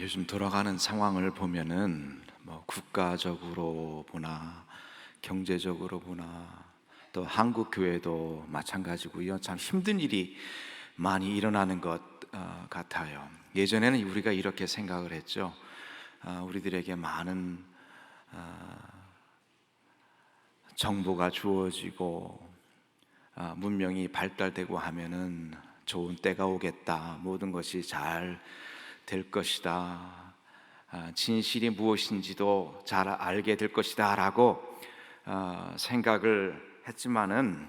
요즘 돌아가는 상황을 보면은 국가적으로 보나 경제적으로 보나 또 한국 교회도 마찬가지고요. 참 힘든 일이 많이 일어나는 것 같아요. 예전에는 우리가 이렇게 생각을 했죠. 우리들에게 많은 정보가 주어지고 문명이 발달되고 하면은 좋은 때가 오겠다. 모든 것이 잘 될 것이다. 진실이 무엇인지도 잘 알게 될 것이다 라고 생각을 했지만은,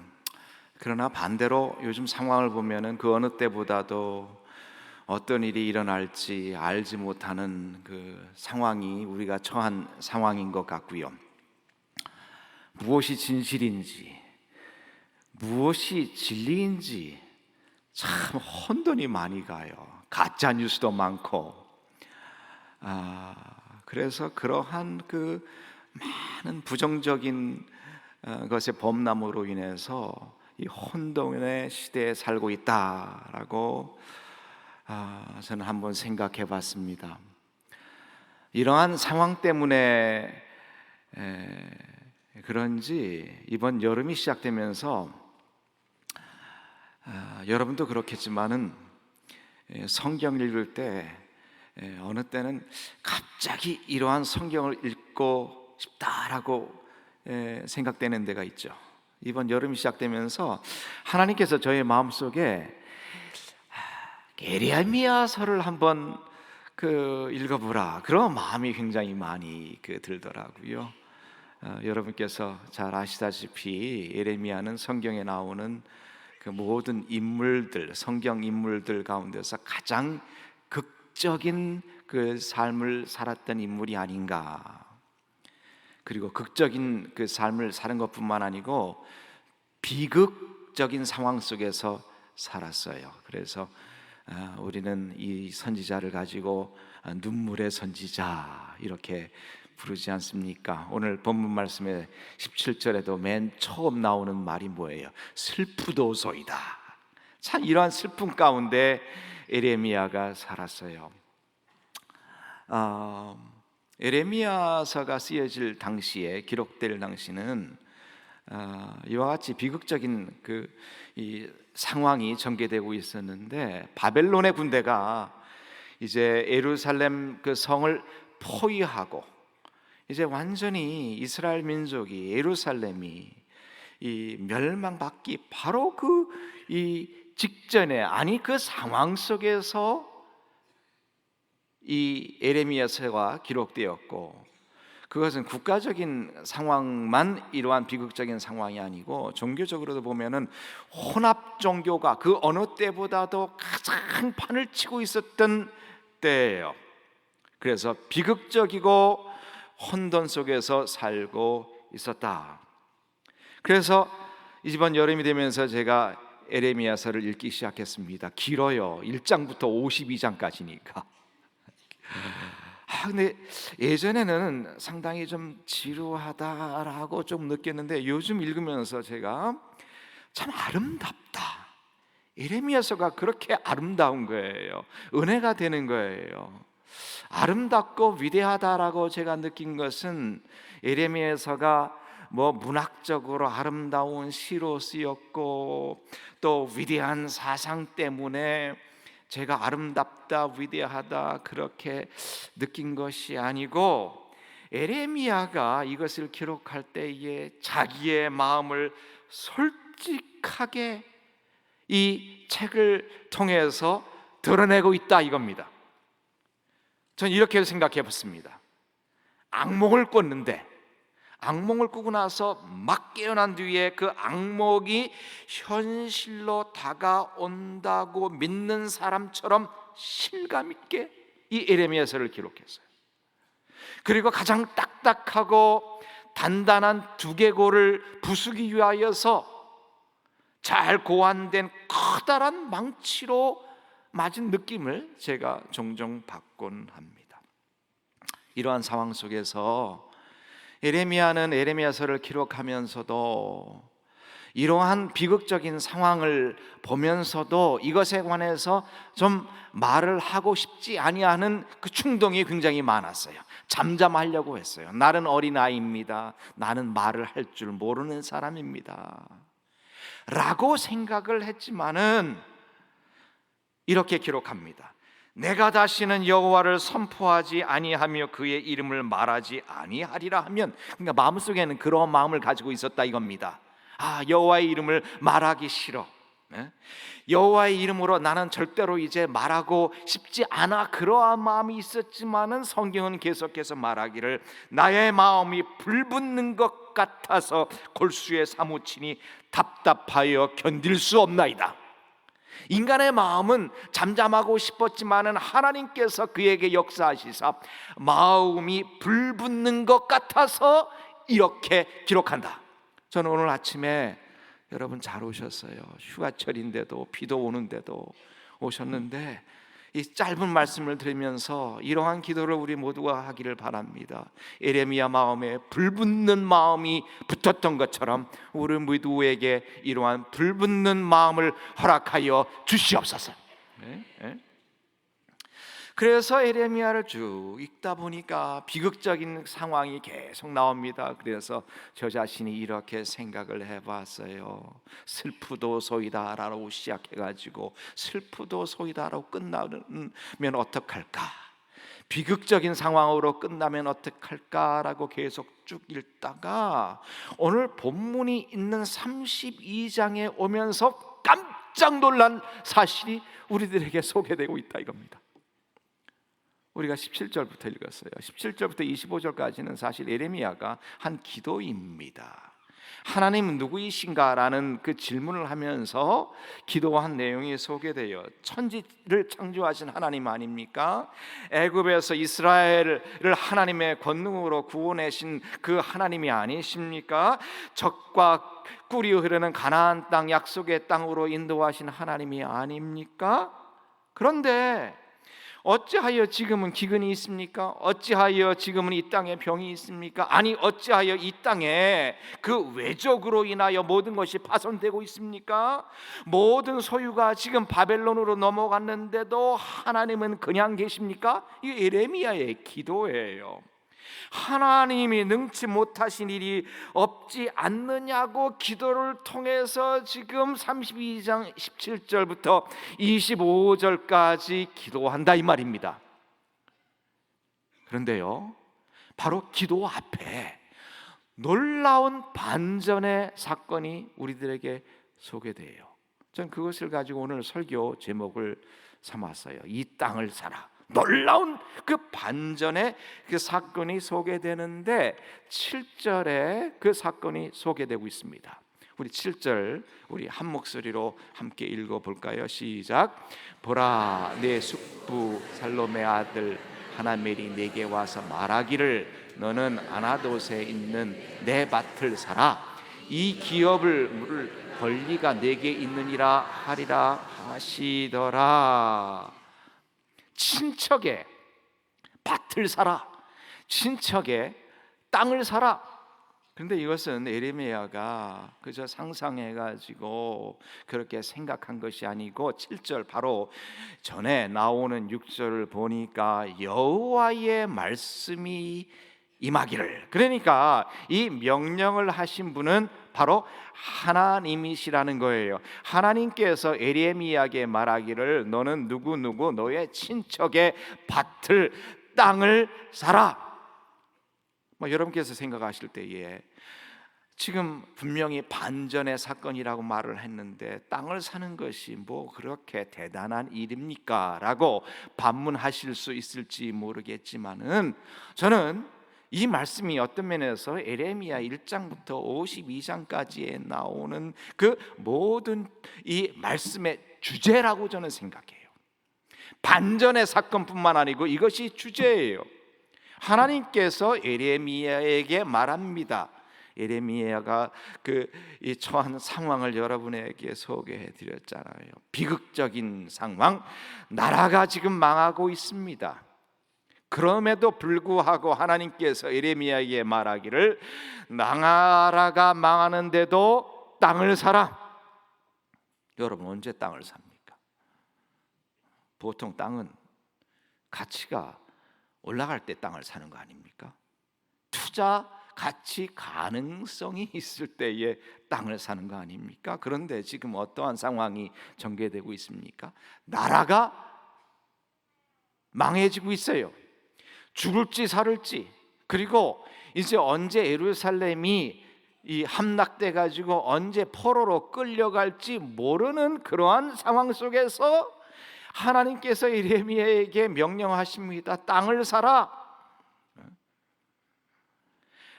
그러나 반대로 요즘 상황을 보면은 그 어느 때보다도 어떤 일이 일어날지 알지 못하는 그 상황이 우리가 처한 상황인 것 같고요. 무엇이 진실인지, 무엇이 진리인지 참 혼돈이 많이 가요. 가짜 뉴스도 많고. 그래서 그러한 그 많은 부정적인 것의 범람으로 인해서 이 혼돈의 시대에 살고 있다라고 저는 한번 생각해 봤습니다. 이러한 상황 때문에 그런지 이번 여름이 시작되면서 여러분도 그렇겠지만은 성경 읽을 때 어느 때는 갑자기 이러한 성경을 읽고 싶다라고 생각되는 데가 있죠. 이번 여름이 시작되면서 하나님께서 저의 마음속에 예레미야서를 한번 읽어보라, 그런 마음이 굉장히 많이 들더라고요. 여러분께서 잘 아시다시피 예레미야는 성경에 나오는 그 모든 인물들, 성경 인물들 가운데서 가장 극적인 그 삶을 살았던 인물이 아닌가. 그리고 극적인 그 삶을 사는 것뿐만 아니고 비극적인 상황 속에서 살았어요. 그래서 우리는 이 선지자를 가지고 눈물의 선지자 이렇게 부르지 않습니까? 오늘 본문 말씀의 17절에도 맨 처음 나오는 말이 뭐예요? 슬프도소이다. 참 이러한 슬픔 가운데 예레미야가 살았어요. 예레미야서가 쓰여질 당시에, 기록될 당시는 이와 같이 비극적인 이 상황이 전개되고 있었는데, 바벨론의 군대가 이제 예루살렘 그 성을 포위하고 이제 완전히 이스라엘 민족이, 예루살렘이 이 멸망받기 바로 이 직전에, 아니 그 상황 속에서 이 예레미야서가 기록되었고, 그것은 국가적인 상황만 이러한 비극적인 상황이 아니고 종교적으로도 보면은 혼합 종교가 그 어느 때보다도 가장 판을 치고 있었던 때예요. 그래서 비극적이고 혼돈 속에서 살고 있었다. 그래서 이번 여름이 되면서 제가 예레미야서를 읽기 시작했습니다. 길어요. 1장부터 52장까지니까. 근데 예전에는 상당히 좀 지루하다라고 좀 느꼈는데, 요즘 읽으면서 제가 참 아름답다. 예레미야서가 그렇게 아름다운 거예요. 은혜가 되는 거예요. 아름답고 위대하다라고 제가 느낀 것은, 예레미야서가 문학적으로 아름다운 시로 쓰였고 또 위대한 사상 때문에 제가 아름답다, 위대하다 그렇게 느낀 것이 아니고, 예레미야가 이것을 기록할 때에 자기의 마음을 솔직하게 이 책을 통해서 드러내고 있다 이겁니다. 저는 이렇게 생각해 봤습니다. 악몽을 꿨는데, 악몽을 꾸고 나서 막 깨어난 뒤에 그 악몽이 현실로 다가온다고 믿는 사람처럼 실감 있게 이 예레미야서를 기록했어요. 그리고 가장 딱딱하고 단단한 두개골을 부수기 위하여서 잘 고안된 커다란 망치로 맞은 느낌을 제가 종종 받곤 합니다. 이러한 상황 속에서 예레미야는 예레미야서를 기록하면서도 이러한 비극적인 상황을 보면서도 이것에 관해서 좀 말을 하고 싶지 아니하는 그 충동이 굉장히 많았어요. 잠잠하려고 했어요. 나는 어린아이입니다. 나는 말을 할 줄 모르는 사람입니다 라고 생각을 했지만은 이렇게 기록합니다. 내가 다시는 여호와를 선포하지 아니하며 그의 이름을 말하지 아니하리라 하면, 그러니까 마음속에는 그런 마음을 가지고 있었다 이겁니다. 여호와의 이름을 말하기 싫어. 여호와의 이름으로 나는 절대로 이제 말하고 싶지 않아. 그러한 마음이 있었지만은 성경은 계속해서 말하기를 나의 마음이 불붙는 것 같아서 골수에 사무치니 답답하여 견딜 수 없나이다. 인간의 마음은 잠잠하고 싶었지만은 하나님께서 그에게 역사하시사 마음이 불붙는 것 같아서 이렇게 기록한다. 저는 오늘 아침에 여러분 잘 오셨어요. 휴가철인데도 비도 오는데도 오셨는데 이 짧은 말씀을 들으면서 이러한 기도를 우리 모두가 하기를 바랍니다. 에레미야 마음에 불붙는 마음이 붙었던 것처럼 우리 모두에게 이러한 불붙는 마음을 허락하여 주시옵소서. 그래서 에레미야를 쭉 읽다 보니까 비극적인 상황이 계속 나옵니다. 그래서 저 자신이 이렇게 생각을 해봤어요. 슬프도소이다 라고 시작해가지고 슬프도소이다 라고 끝나면 어떡할까, 비극적인 상황으로 끝나면 어떡할까 라고 계속 쭉 읽다가 오늘 본문이 있는 32장에 오면서 깜짝 놀란 사실이 우리들에게 소개되고 있다 이겁니다. 우리가 17절부터 읽었어요. 17절부터 25절까지는 사실 에레미야가 한 기도입니다. 하나님은 누구이신가? 라는 그 질문을 하면서 기도한 내용이 소개돼요. 천지를 창조하신 하나님 아닙니까? 애굽에서 이스라엘을 하나님의 권능으로 구원하신 그 하나님이 아니십니까? 적과 꿀이 흐르는 가나안 땅, 약속의 땅으로 인도하신 하나님이 아닙니까? 그런데 어찌하여 지금은 기근이 있습니까? 어찌하여 지금은 이 땅에 병이 있습니까? 아니 어찌하여 이 땅에 그 외적으로 인하여 모든 것이 파손되고 있습니까? 모든 소유가 지금 바벨론으로 넘어갔는데도 하나님은 그냥 계십니까? 이 에레미야의 기도예요. 하나님이 능치 못하신 일이 없지 않느냐고 기도를 통해서 지금 32장 17절부터 25절까지 기도한다 이 말입니다. 그런데요, 바로 기도 앞에 놀라운 반전의 사건이 우리들에게 소개돼요. 전 그것을 가지고 오늘 설교 제목을 삼았어요. 이 땅을 사라. 놀라운 그 반전의 그 사건이 소개되는데 7절에 그 사건이 소개되고 있습니다. 우리 7절 우리 한 목소리로 함께 읽어볼까요? 시작. 보라, 내 숙부 살롬의 아들 하나멜이 내게 와서 말하기를 너는 아나돗에 있는 내 밭을 사라. 이 기업을 물을 권리가 내게 있느니라 하리라 하시더라. 친척의 밭을 사라, 친척의 땅을 사라. 그런데 이것은 에레미야가 그저 상상해가지고 그렇게 생각한 것이 아니고 7절 바로 전에 나오는 6절을 보니까 여호와의 말씀이 임하기를, 그러니까 이 명령을 하신 분은 바로 하나님이시라는 거예요. 하나님께서 에레미야에게 말하기를 너는 누구누구 너의 친척의 밭을 땅을 사라. 여러분께서 생각하실 때에 지금 분명히 반전의 사건이라고 말을 했는데 땅을 사는 것이 뭐 그렇게 대단한 일입니까? 라고 반문하실 수 있을지 모르겠지만은 저는 이 말씀이 어떤 면에서 에레미야 1장부터 52장까지에 나오는 그 모든 이 말씀의 주제라고 저는 생각해요. 반전의 사건뿐만 아니고 이것이 주제예요. 하나님께서 에레미야에게 말합니다. 에레미야가 이 처한 상황을 여러분에게 소개해 드렸잖아요. 비극적인 상황, 나라가 지금 망하고 있습니다. 그럼에도 불구하고 하나님께서 에레미야에게 말하기를 나라가 망하는데도 땅을 사라. 여러분, 언제 땅을 삽니까? 보통 땅은 가치가 올라갈 때 땅을 사는 거 아닙니까? 투자 가치 가능성이 있을 때에 땅을 사는 거 아닙니까? 그런데 지금 어떠한 상황이 전개되고 있습니까? 나라가 망해지고 있어요. 죽을지 살을지, 그리고 이제 언제 예루살렘이 이 함락돼 가지고 언제 포로로 끌려갈지 모르는 그러한 상황 속에서 하나님께서 예레미야에게 명령하십니다. 땅을 사라.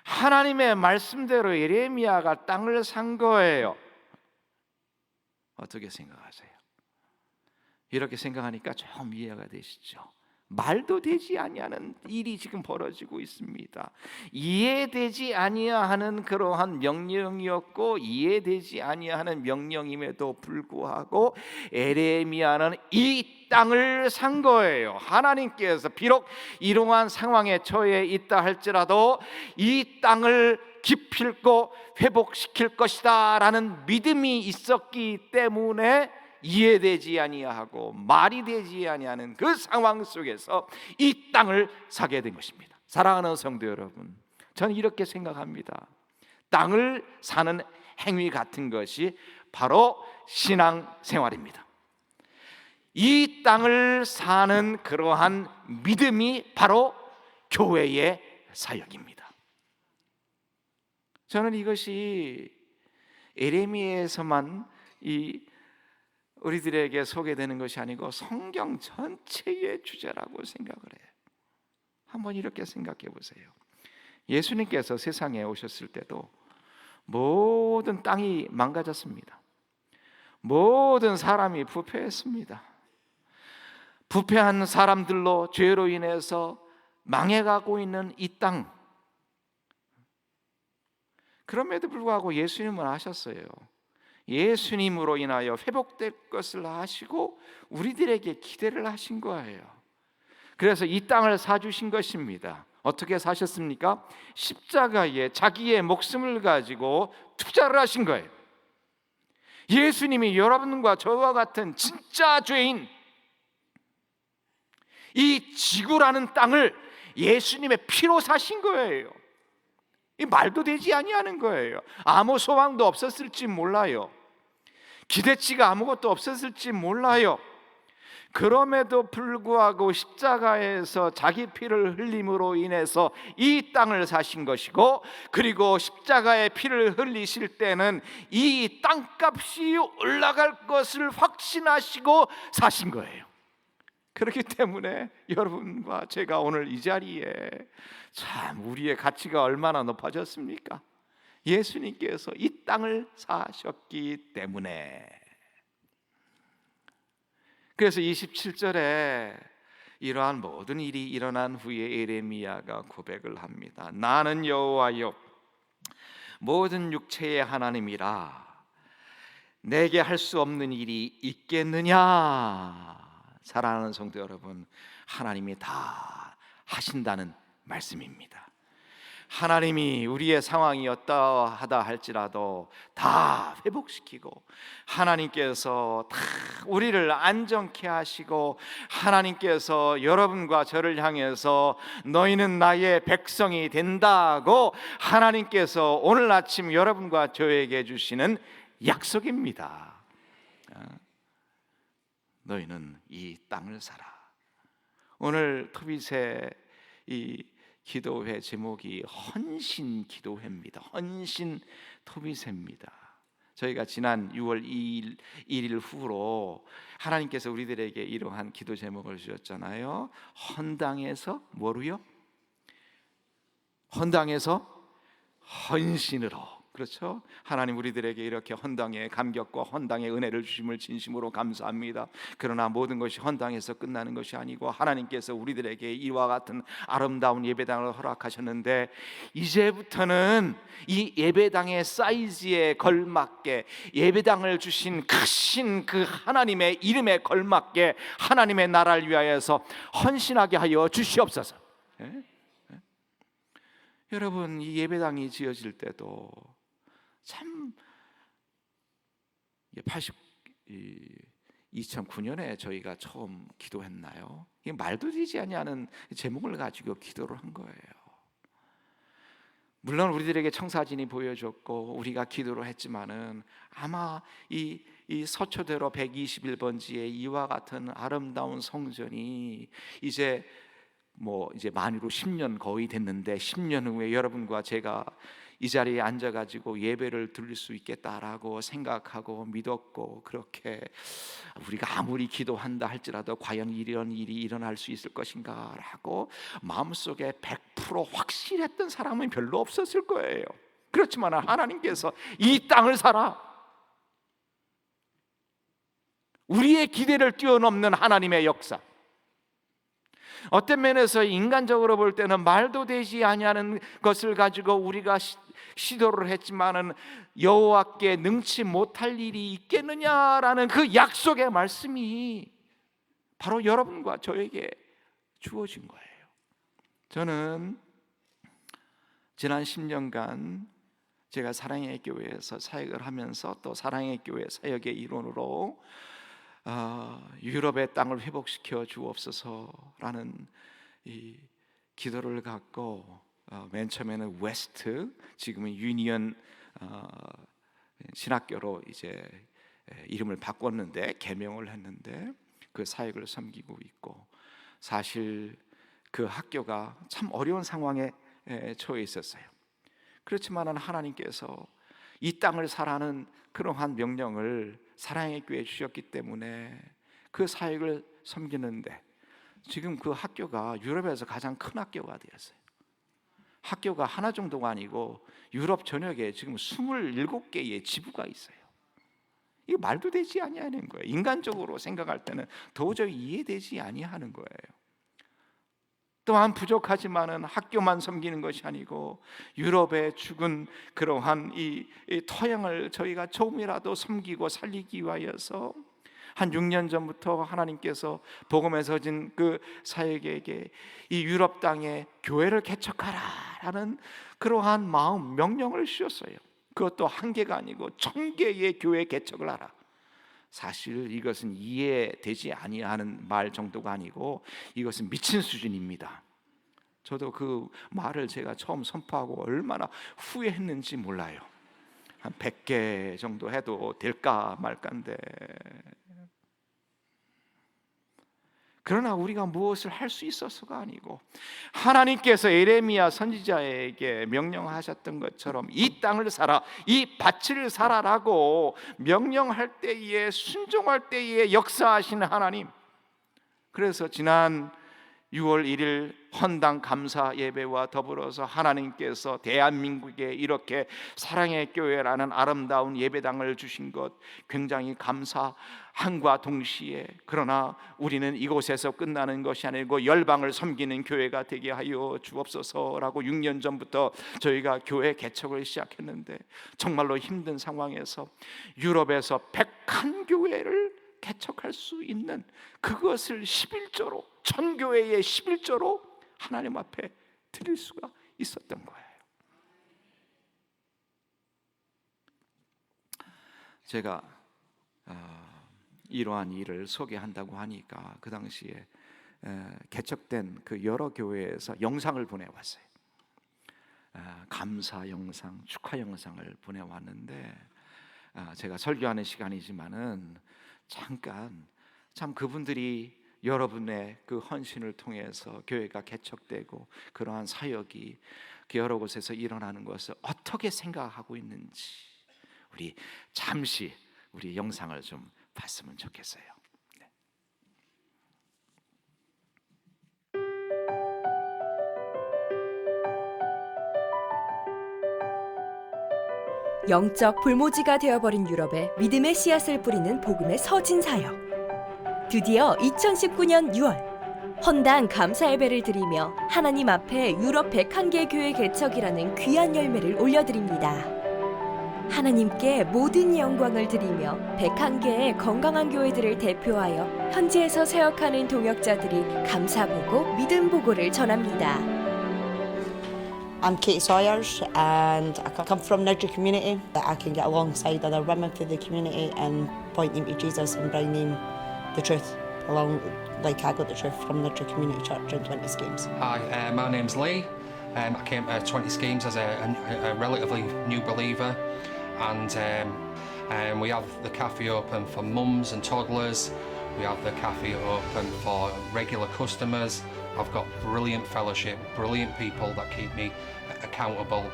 하나님의 말씀대로 예레미야가 땅을 산 거예요. 어떻게 생각하세요? 이렇게 생각하니까 좀 이해가 되시죠? 말도 되지 아니하는 일이 지금 벌어지고 있습니다. 이해되지 아니하는 그러한 명령이었고, 이해되지 아니하는 명령임에도 불구하고 에레미야는 이 땅을 산 거예요. 하나님께서 비록 이러한 상황에 처해 있다 할지라도 이 땅을 기필코 회복시킬 것이다 라는 믿음이 있었기 때문에 이해되지 아니하고 말이 되지 아니하는 그 상황 속에서 이 땅을 사게 된 것입니다. 사랑하는 성도 여러분, 저는 이렇게 생각합니다. 땅을 사는 행위 같은 것이 바로 신앙생활입니다. 이 땅을 사는 그러한 믿음이 바로 교회의 사역입니다. 저는 이것이 예레미야에서만 우리들에게 소개되는 것이 아니고 성경 전체의 주제라고 생각을 해요. 한번 이렇게 생각해 보세요. 예수님께서 세상에 오셨을 때도 모든 땅이 망가졌습니다. 모든 사람이 부패했습니다. 부패한 사람들로, 죄로 인해서 망해가고 있는 이 땅, 그럼에도 불구하고 예수님은 하셨어요. 예수님으로 인하여 회복될 것을 아시고 우리들에게 기대를 하신 거예요. 그래서 이 땅을 사주신 것입니다. 어떻게 사셨습니까? 십자가에 자기의 목숨을 가지고 투자를 하신 거예요. 예수님이 여러분과 저와 같은 진짜 죄인, 이 지구라는 땅을 예수님의 피로 사신 거예요. 이 말도 되지 아니하는 거예요. 아무 소망도 없었을지 몰라요. 기대치가 아무것도 없었을지 몰라요. 그럼에도 불구하고 십자가에서 자기 피를 흘림으로 인해서 이 땅을 사신 것이고, 그리고 십자가의 피를 흘리실 때는 이 땅값이 올라갈 것을 확신하시고 사신 거예요. 그렇기 때문에 여러분과 제가 오늘 이 자리에 참 우리의 가치가 얼마나 높아졌습니까? 예수님께서 이 땅을 사셨기 때문에. 그래서 27절에 이러한 모든 일이 일어난 후에 예레미야가 고백을 합니다. 나는 여호와여 모든 육체의 하나님이라 내게 할 수 없는 일이 있겠느냐. 사랑하는 성도 여러분, 하나님이 다 하신다는 말씀입니다. 하나님이 우리의 상황이 어떠하다 할지라도 다 회복시키고, 하나님께서 다 우리를 안정케 하시고, 하나님께서 여러분과 저를 향해서 너희는 나의 백성이 된다고 하나님께서 오늘 아침 여러분과 저에게 주시는 약속입니다. 너희는 이 땅을 사라. 오늘 토빗의 이 기도회 제목이 헌신 기도회입니다. 헌신 토빗회입니다. 저희가 지난 6월 1일 후로 하나님께서 우리들에게 이러한 기도 제목을 주셨잖아요. 헌당에서 뭐로요? 헌당에서 헌신으로. 그렇죠? 하나님 우리들에게 이렇게 헌당의 감격과 헌당의 은혜를 주심을 진심으로 감사합니다. 그러나 모든 것이 헌당에서 끝나는 것이 아니고 하나님께서 우리들에게 이와 같은 아름다운 예배당을 허락하셨는데, 이제부터는 이 예배당의 사이즈에 걸맞게 예배당을 주신 크신 그 하나님의 이름에 걸맞게 하나님의 나라를 위하여서 헌신하게 하여 주시옵소서. 여러분, 이 예배당이 지어질 때도 참 이게 2009년에 저희가 처음 기도했나요? 이게 말도 되지 아니하는 제목을 가지고 기도를 한 거예요. 물론 우리들에게 청사진이 보여줬고 우리가 기도를 했지만은 아마 이 서초대로 121번지의 이와 같은 아름다운 성전이 이제 만으로 10년 거의 됐는데 10년 후에 여러분과 제가 이 자리에 앉아가지고 예배를 드릴 수 있겠다라고 생각하고 믿었고, 그렇게 우리가 아무리 기도한다 할지라도 과연 이런 일이 일어날 수 있을 것인가 라고 마음속에 100% 확실했던 사람은 별로 없었을 거예요. 그렇지만 하나님께서 이 땅을 사라, 우리의 기대를 뛰어넘는 하나님의 역사, 어떤 면에서 인간적으로 볼 때는 말도 되지 아니하는 것을 가지고 우리가 시도를 했지만은 여호와께 능치 못할 일이 있겠느냐라는 그 약속의 말씀이 바로 여러분과 저에게 주어진 거예요. 저는 지난 10년간 제가 사랑의 교회에서 사역을 하면서 또 사랑의 교회 사역의 일원으로 유럽의 땅을 회복시켜 주옵소서라는 이 기도를 갖고 맨 처음에는 웨스트, 지금은 유니언 신학교로 이제 이름을 바꿨는데, 개명을 했는데 그 사역을 섬기고 있고, 사실 그 학교가 참 어려운 상황에 처해 있었어요. 그렇지만 하나님께서 이 땅을 사라는 그러한 명령을 사랑의 교회에 주셨기 때문에 그 사역을 섬기는데, 지금 그 학교가 유럽에서 가장 큰 학교가 되었어요. 학교가 하나 정도가 아니고 유럽 전역에 지금 27개의 지부가 있어요. 이거 말도 되지 아니하는 거예요. 인간적으로 생각할 때는 도저히 이해되지 아니하는 거예요. 또한 부족하지만은 학교만 섬기는 것이 아니고 유럽의 죽은 그러한 이 토양을 저희가 조금이라도 섬기고 살리기 위하여서 한 6년 전부터 하나님께서 복음에 서진 그 사역에게 이 유럽 땅에 교회를 개척하라라는 그러한 마음, 명령을 주셨어요. 그것도 한 개가 아니고 1000개의 교회 개척을 하라. 사실 이것은 이해되지 아니하는 말 정도가 아니고 이것은 미친 수준입니다. 저도 그 말을 제가 처음 선포하고 얼마나 후회했는지 몰라요. 한 100개 정도 해도 될까 말까인데, 그러나 우리가 무엇을 할 수 있어서가 아니고 하나님께서 예레미야 선지자에게 명령하셨던 것처럼 이 땅을 사라, 이 밭을 사라라고 명령할 때에 순종할 때에 역사하시는 하나님. 그래서 지난 6월 1일 헌당 감사 예배와 더불어서 하나님께서 대한민국에 이렇게 사랑의 교회라는 아름다운 예배당을 주신 것 굉장히 감사함과 동시에, 그러나 우리는 이곳에서 끝나는 것이 아니고 열방을 섬기는 교회가 되게 하여 주옵소서라고 6년 전부터 저희가 교회 개척을 시작했는데, 정말로 힘든 상황에서 유럽에서 101교회를 개척할 수 있는 그것을 11조로, 1000교회의 11조로 하나님 앞에 드릴 수가 있었던 거예요. 제가 이러한 일을 소개한다고 하니까 그 당시에 개척된 그 여러 교회에서 영상을 보내왔어요. 감사 영상, 축하 영상을 보내왔는데, 제가 설교하는 시간이지만은 잠깐 참 그분들이 여러분의 그 헌신을 통해서 교회가 개척되고 그러한 사역이 여러 곳에서 일어나는 것을 어떻게 생각하고 있는지 우리 잠시 우리 영상을 좀 봤으면 좋겠어요. 영적 불모지가 되어버린 유럽에 믿음의 씨앗을 뿌리는 복음의 서진 사역. 드디어 2019년 6월 헌당 감사 예배를 드리며 하나님 앞에 유럽 101개 교회 개척이라는 귀한 열매를 올려드립니다. 하나님께 모든 영광을 드리며 101개의 건강한 교회들을 대표하여 현지에서 사역하는 동역자들이 감사보고 믿음 보고를 전합니다. I'm Katie Sawyers and I come from Niddrie community, that I can get alongside other women through the community and point them to Jesus and bring them the truth along, like I got the truth from Niddrie Community Church in 20 Schemes. Hi, my name's Lee. I came to 20 Schemes as a relatively new believer, and we have the cafe open for mums and toddlers. We have the cafe open for regular customers. I've got brilliant fellowship, brilliant people that keep me accountable,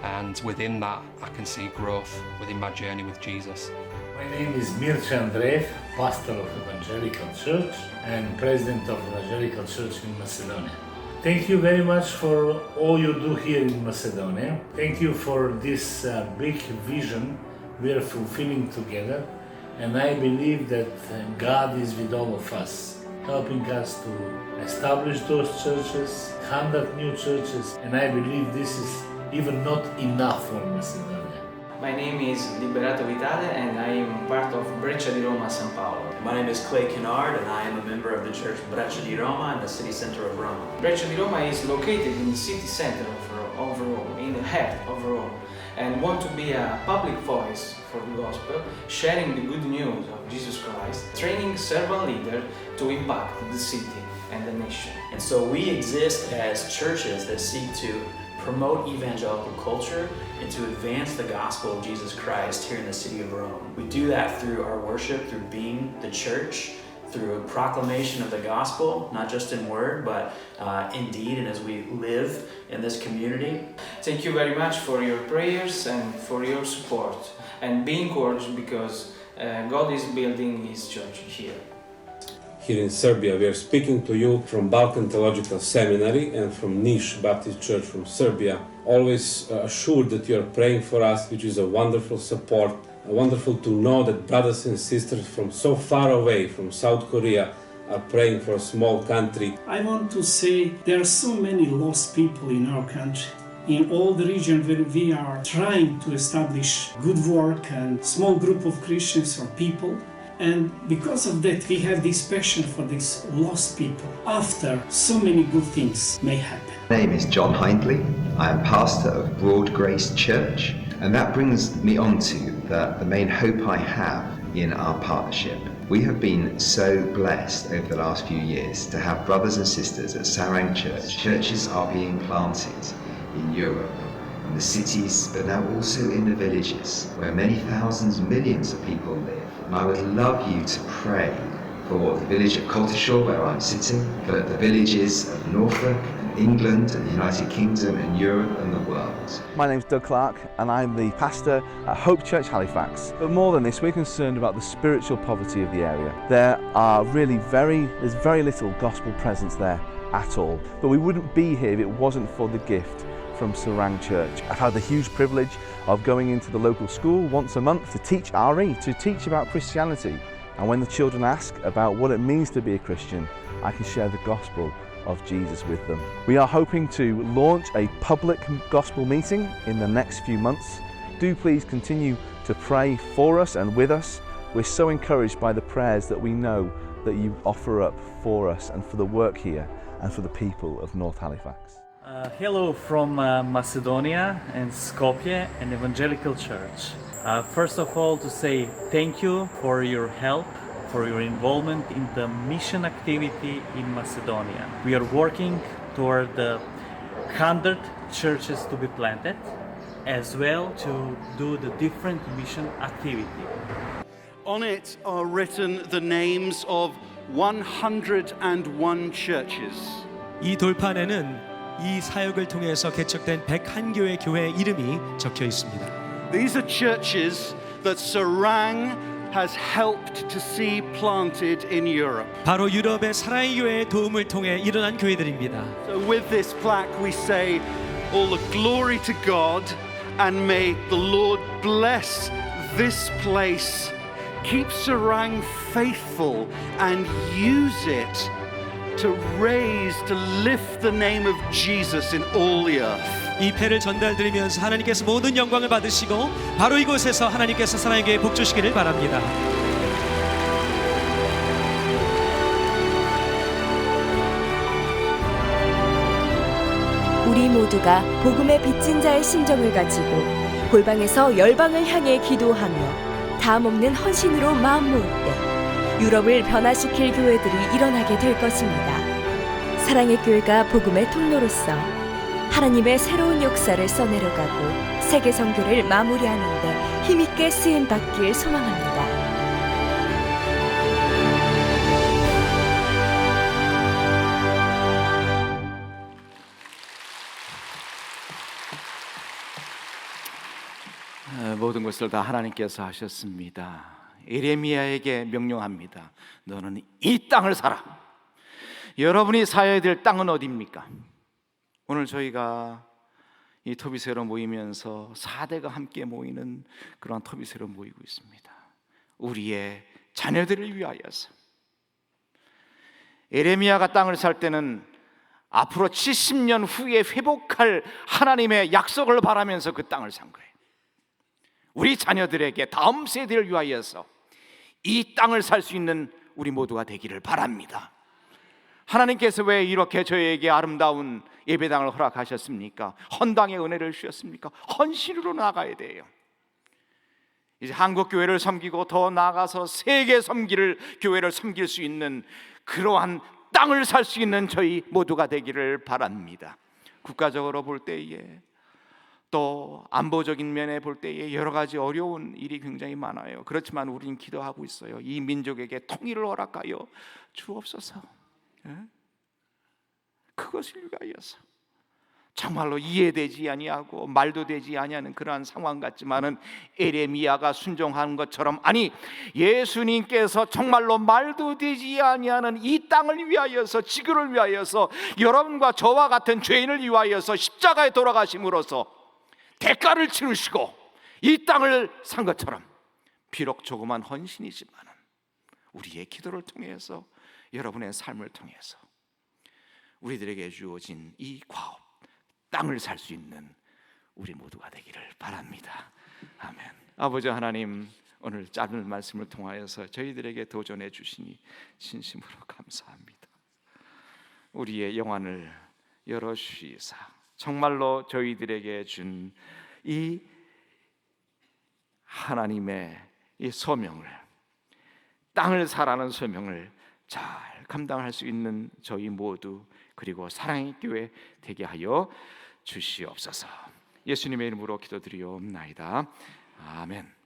and within that I can see growth within my journey with Jesus. My name is Mircea Andreev, pastor of Evangelical Church and president of Evangelical Church in Macedonia. Thank you very much for all you do here in Macedonia. Thank you for this big vision we are fulfilling together, and I believe that God is with all of us, helping us to establish those churches, conduct new churches, and I believe this is even not enough for Macedonia. My name is Liberato Vitale and I am part of Breccia di Roma, San Paolo. My name is Clay Kennard and I am a member of the church Breccia di Roma in the city center of Rome. Breccia di Roma is located in the city center of Rome, in the heart of Rome, and want to be a public voice for the gospel, sharing the good news of Jesus Christ, training servant leaders to impact the city and the nation. And so we exist as churches that seek to promote evangelical culture and to advance the gospel of Jesus Christ here in the city of Rome. We do that through our worship, through being the church, through a proclamation of the gospel, not just in word, but in deed, and as we live in this community. Thank you very much for your prayers and for your support, and be encouraged because God is building His church here. Here in Serbia, we are speaking to you from Balkan Theological Seminary and from Niš Baptist Church from Serbia. Always assured that you are praying for us, which is a wonderful support. Wonderful to know that brothers and sisters from so far away, from South Korea, are praying for a small country. I want to say there are so many lost people in our country. In all the region where we are trying to establish good work and small group of Christians or people. And because of that, we have this passion for these lost people after so many good things may happen. My name is John Hindley. I am pastor of Broad Grace Church, and that brings me on to the main hope I have in our partnership. We have been so blessed over the last few years to have brothers and sisters at Sarang Church. Churches are being planted in Europe, in the cities, but now also in the villages, where many thousands, millions of people live. And I would love you to pray for the village of Coltishall, where I'm sitting, for the villages of Norfolk, and England, and the United Kingdom, and Europe, and the world. My name's Doug Clark, and I'm the pastor at Hope Church Halifax. But more than this, we're concerned about the spiritual poverty of the area. There's very little gospel presence there at all. But we wouldn't be here if it wasn't for the gift from Sarang Church. I've had the huge privilege of going into the local school once a month to teach RE, to teach about Christianity. And when the children ask about what it means to be a Christian, I can share the gospel of Jesus with them. We are hoping to launch a public gospel meeting in the next few months. Do please continue to pray for us and with us. We're so encouraged by the prayers that we know that you offer up for us and for the work here and for the people of North Halifax. Hello from Macedonia and Skopje and Evangelical Church. First of all, to say thank you for your help, for your involvement in the mission activity in Macedonia. We are working toward the 100 churches to be planted, as well to do the different mission activity. On it are written the names of 101 churches. 이 돌판에는 이 사역을 통해서 개척된 101교회 교회 이름이 적혀 있습니다. These are churches that Sarang has helped to see planted in Europe. 바로 유럽의 사랑의 교회의 도움을 통해 일어난 교회들입니다. So with this plaque we say all the glory to God, and may the Lord bless this place. Keep Sarang faithful and use it to raise, to lift the name of Jesus in all the earth. 이 패를 전달드리면서 하나님께서 모든 영광을 받으시고 바로 이곳에서 하나님께서 사랑의 교회 복 주시기를 바랍니다. 우리 모두가 복음의 빚진 자의 심정을 가지고 골방에서 열방을 향해 기도하며 다함없는 헌신으로 마음 모을 때 유럽을 변화시킬 교회들이 일어나게 될 것입니다. 사랑의 교회가 복음의 통로로서 하나님의 새로운 역사를 써내려가고 세계 선교를 마무리하는 데 힘있게 쓰임받길 소망합니다. 모든 것을 다 하나님께서 하셨습니다. 예레미야에게 명령합니다. 너는 이 땅을 사라. 여러분이 사야 될 땅은 어디입니까? 오늘 저희가 이 토비세로 모이면서 4대가 함께 모이는 그런 토비세로 모이고 있습니다. 우리의 자녀들을 위하여서. 예레미야가 땅을 살 때는 앞으로 70년 후에 회복할 하나님의 약속을 바라면서 그 땅을 산 거예요. 우리 자녀들에게 다음 세대를 위하여서 이 땅을 살 수 있는 우리 모두가 되기를 바랍니다. 하나님께서 왜 이렇게 저희에게 아름다운 예배당을 허락하셨습니까? 헌당의 은혜를 주셨습니까? 헌신으로 나가야 돼요. 이제 한국 교회를 섬기고 더 나아가서 세계 교회를 섬길 수 있는 그러한 땅을 살 수 있는 저희 모두가 되기를 바랍니다. 국가적으로 볼 때에 또 안보적인 면에 볼 때에 여러 가지 어려운 일이 굉장히 많아요. 그렇지만 우리는 기도하고 있어요. 이 민족에게 통일을 허락하여 주옵소서. 그것을 위하여서 정말로 이해되지 아니하고 말도 되지 아니하는 그러한 상황 같지만은 에레미야가 순종한 것처럼, 아니 예수님께서 정말로 말도 되지 아니하는 이 땅을 위하여서, 지구를 위하여서, 여러분과 저와 같은 죄인을 위하여서 십자가에 돌아가심으로써 대가를 치르시고 이 땅을 산 것처럼, 비록 조그만 헌신이지만은 우리의 기도를 통해서, 여러분의 삶을 통해서 우리들에게 주어진 이 과업, 땅을 살 수 있는 우리 모두가 되기를 바랍니다. 아멘. 아버지 하나님, 오늘 짧은 말씀을 통하여서 저희들에게 도전해 주시니 진심으로 감사합니다. 우리의 영안을 열어주시사 정말로 저희들에게 준 이 하나님의 이 소명을, 땅을 사라는 소명을 잘 감당할 수 있는 저희 모두, 그리고 사랑의 교회 되게 하여 주시옵소서. 예수님의 이름으로 기도드리옵나이다. 아멘.